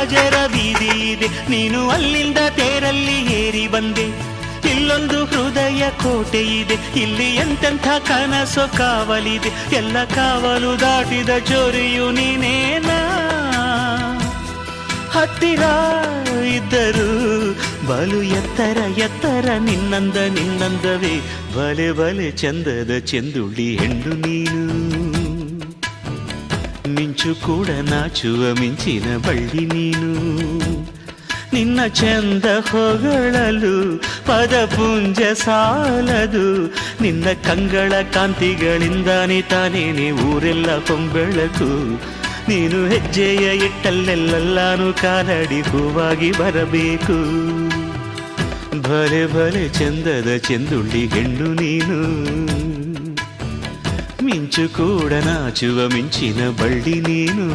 ರಾಜರ ಬೀದಿ ಇದೆ, ನೀನು ಅಲ್ಲಿಂದ ತೇರಲ್ಲಿ ಏರಿ ಬಂದೆ. ಇಲ್ಲೊಂದು ಹೃದಯ ಕೋಟೆ ಇದೆ, ಇಲ್ಲಿ ಎಂತೆಂಥ ಕನಸು ಕಾವಲಿದೆ. ಎಲ್ಲ ಕಾವಲು ದಾಟಿದ ಚೋರಿಯು ನೀನೇನಾ. ಹತ್ತಿರ ಇದ್ದರು ಬಲು ಎತ್ತರ ಎತ್ತರ ನಿನ್ನಂದವೇ. ಬಲೆ ಬಲೆ ಚಂದದ ಚೆಂದುಳ್ಳಿ ಹೆಣ್ಣು ನೀನು. ಮಿಂಚು ಕೂಡ ನಾಚುವ ಮಿಂಚಿನ ಬಳ್ಳಿ ನೀನು. ನಿನ್ನ ಚಂದ ಹೊಗಳಲು ಪದಪುಂಜ ಸಾಲದು. ನಿನ್ನ ಕಂಗಳ ಕಾಂತಿಗಳಿಂದಾನೆ ತಾನೇನೆ ಊರೆಲ್ಲ ಹೊಂಬೆಳಕು. ನೀನು ಹೆಜ್ಜೆಯ ಇಟ್ಟಲ್ಲೆಲ್ಲಾನು ಕಾಲಡಿ ಹೂವಾಗಿ ಬರಬೇಕು. ಭಲೆ ಭಲೆ ಚಂದದ ಚೆಂದುಳ್ಳಿ ಹೆಣ್ಣು ನೀನು. ಮಿಂಚು ಕೂಡ ನಾಚುವ ಮಿಂಚಿನ ಬಳ್ಳಿ ನೀನು.